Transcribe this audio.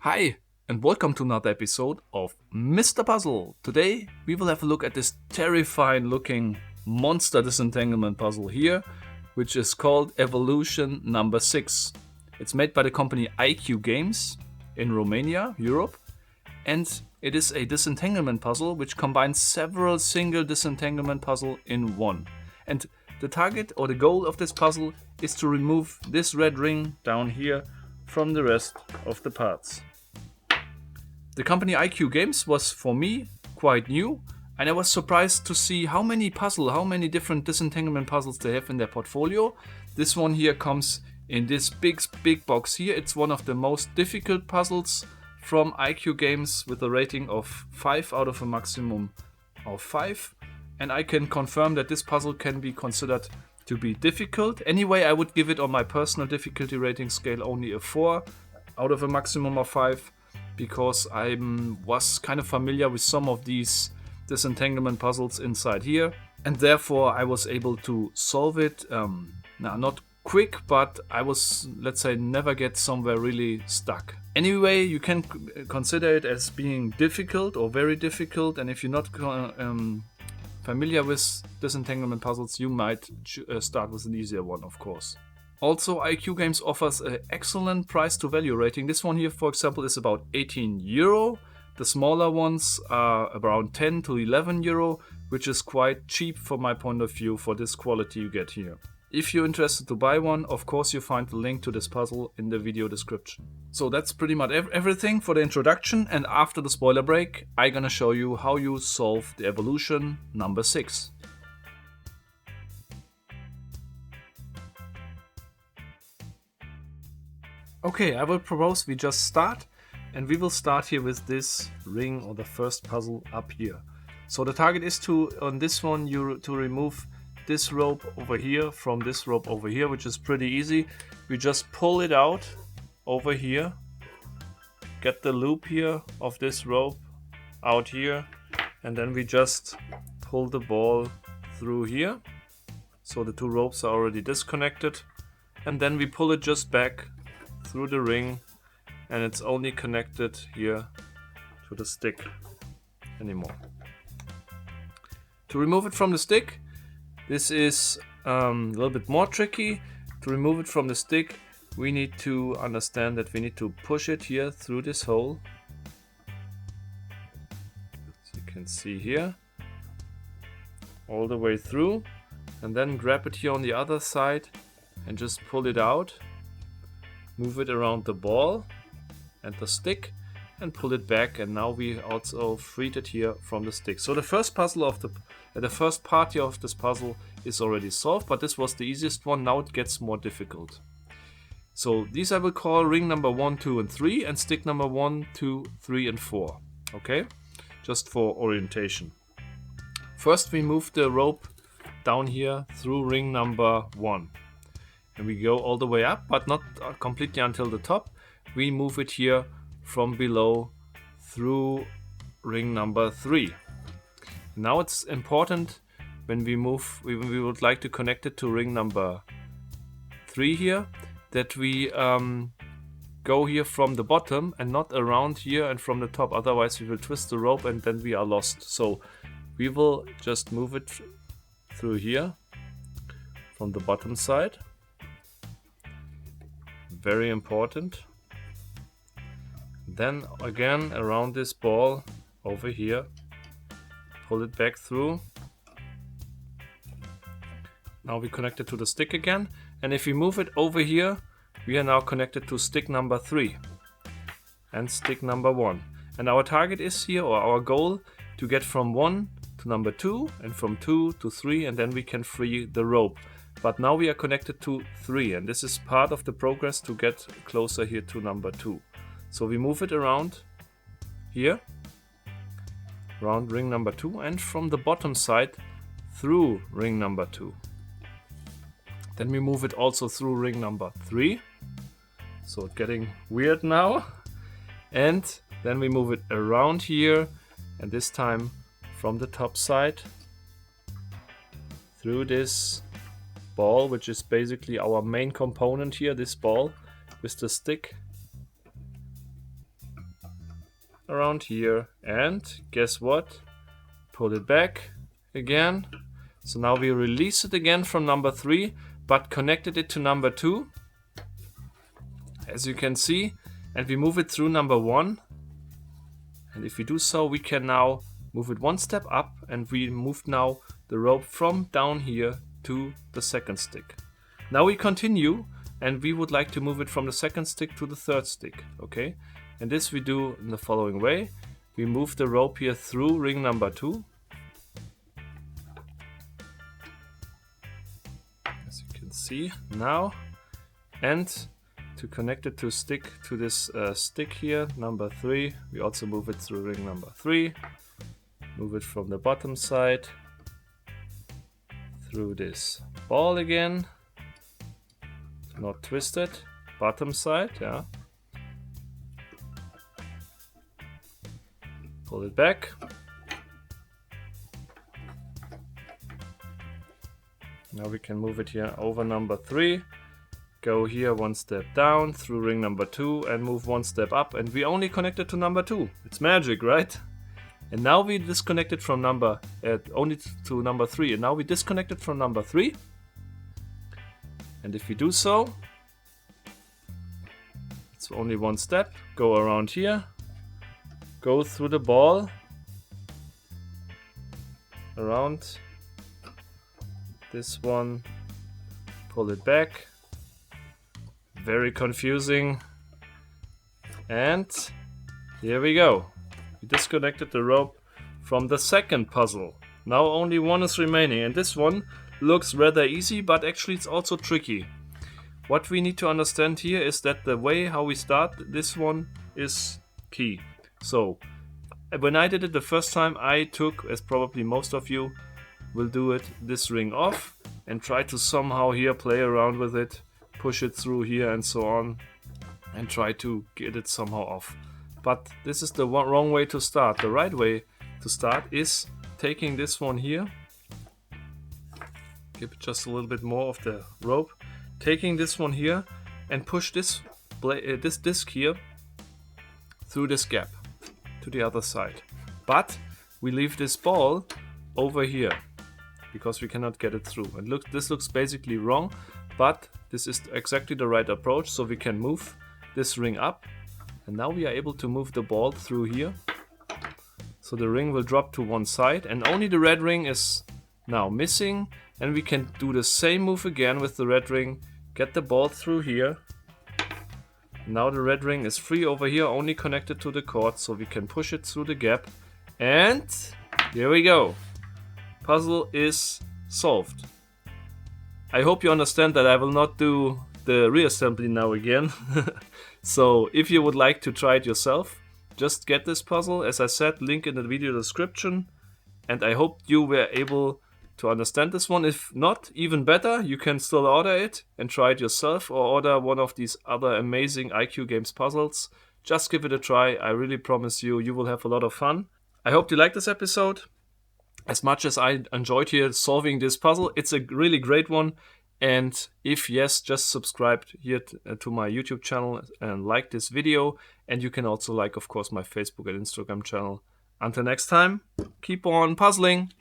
Hi, and welcome to another episode of Mr. Puzzle. Today we will have a look at this terrifying looking monster disentanglement puzzle here, which is called Evolution number 6. It's made by the company IQ Games in Romania, Europe, and it is a disentanglement puzzle which combines several single disentanglement puzzles in one. And the target or the goal of this puzzle is to remove this red ring down here from the rest of the parts. The company IQ Games was, for me, quite new, and I was surprised to see how many different disentanglement puzzles they have in their portfolio. This one here comes in this big box here. It's one of the most difficult puzzles from IQ Games with a rating of 5 out of a maximum of 5. And I can confirm that this puzzle can be considered to be difficult. Anyway, I would give it on my personal difficulty rating scale only a 4 out of a maximum of 5. Because I was kind of familiar with some of these disentanglement puzzles inside here, and therefore I was able to solve it. Not quick, but I was, let's say, never get somewhere really stuck. Anyway, you can consider it as being difficult or very difficult, and if you're not familiar with disentanglement puzzles, you might start with an easier one, of course. Also, IQ Games offers an excellent price to value rating. This one here, for example, is about 18 euro. The smaller ones are around 10 to 11 euro, which is quite cheap from my point of view for this quality you get here. If you're interested to buy one, of course you find the link to this puzzle in the video description. So that's pretty much everything for the introduction, and after the spoiler break, I'm gonna show you how you solve the evolution number 6. Okay, I will propose we just start, and we will start here with this ring or the first puzzle up here. So the target is to, on this one, to remove this rope over here from this rope over here, which is pretty easy. We just pull it out over here, get the loop here of this rope out here, and then we just pull the ball through here. So the two ropes are already disconnected, and then we pull it just back through the ring, and it's only connected here to the stick anymore. To remove it from the stick, this is a little bit more tricky. To remove it from the stick, we need to understand that we need to push it here through this hole, as you can see here, all the way through, and then grab it here on the other side and just pull it out. Move it around the ball and the stick and pull it back, and now we also freed it here from the stick. So the first puzzle of the first part here of this puzzle is already solved, but this was the easiest one. Now it gets more difficult. So these I will call ring number 1, 2 and 3, and stick number 1, 2, 3 and 4. Okay? Just for orientation. First we move the rope down here through ring number 1. And we go all the way up, but not completely until the top. We move it here from below through ring number 3. Now it's important when we move, we would like to connect it to ring number 3 here, that we go here from the bottom and not around here and from the top. Otherwise we will twist the rope and then we are lost. So we will just move it through here from the bottom side. Very important. Then again around this ball over here, pull it back through. Now we connect it to the stick again, and if we move it over here, we are now connected to stick number 3 and stick number 1. And our target is here, or our goal, to get from 1 to number 2 and from 2 to 3, and then we can free the rope. But now we are connected to 3, and this is part of the progress to get closer here to number 2. So we move it around here, around ring number 2, and from the bottom side through ring number 2. Then we move it also through ring number 3. So it's getting weird now. And then we move it around here, and this time from the top side through this ball, which is basically our main component here, this ball with the stick, around here, and guess what? Pull it back again. So now we release it again from number 3, but connected it to number 2, as you can see, and we move it through number 1. And if we do so, we can now move it one step up, and we moved now the rope from down here to the second stick. Now we continue, and we would like to move it from the second stick to the third stick, okay? And this we do in the following way. We move the rope here through ring number 2. As you can see now. And to connect it to this stick here, number 3, we also move it through ring number 3. Move it from the bottom side through this ball again. Not twisted. Bottom side, yeah. Pull it back. Now we can move it here over number 3. Go here one step down through ring number 2 and move one step up, and we only connect it to number 2. It's magic, right? And now we disconnect it from only to number 3, and now we disconnect it from number 3. And if we do so, it's only one step. Go around here, go through the ball, around this one, pull it back. Very confusing. And here we go. We disconnected the rope from the second puzzle. Now only one is remaining, and this one looks rather easy, but actually it's also tricky. What we need to understand here is that the way how we start this one is key. So when I did it the first time, I took, as probably most of you will do it, this ring off and try to somehow here play around with it, push it through here and so on, and try to get it somehow off. But this is the wrong way to start. The right way to start is taking this one here, give it just a little bit more of the rope, taking this one here and push this disc here through this gap to the other side. But we leave this ball over here because we cannot get it through. And look, this looks basically wrong, but this is exactly the right approach. So we can move this ring up, and now we are able to move the ball through here. So the ring will drop to one side, and only the red ring is now missing. And we can do the same move again with the red ring, get the ball through here. Now the red ring is free over here, only connected to the cord, so we can push it through the gap. And here we go. Puzzle is solved. I hope you understand that I will not do the reassembly now again. So if you would like to try it yourself, just get this puzzle. As I said, link in the video description. And I hope you were able to understand this one. If not, even better, you can still order it and try it yourself, or order one of these other amazing IQ Games puzzles. Just give it a try. I really promise you, you will have a lot of fun. I hope you liked this episode as much as I enjoyed here solving this puzzle. It's a really great one. And if yes, just subscribe here to my YouTube channel and like this video. And you can also like, of course, my Facebook and Instagram channel. Until next time, keep on puzzling.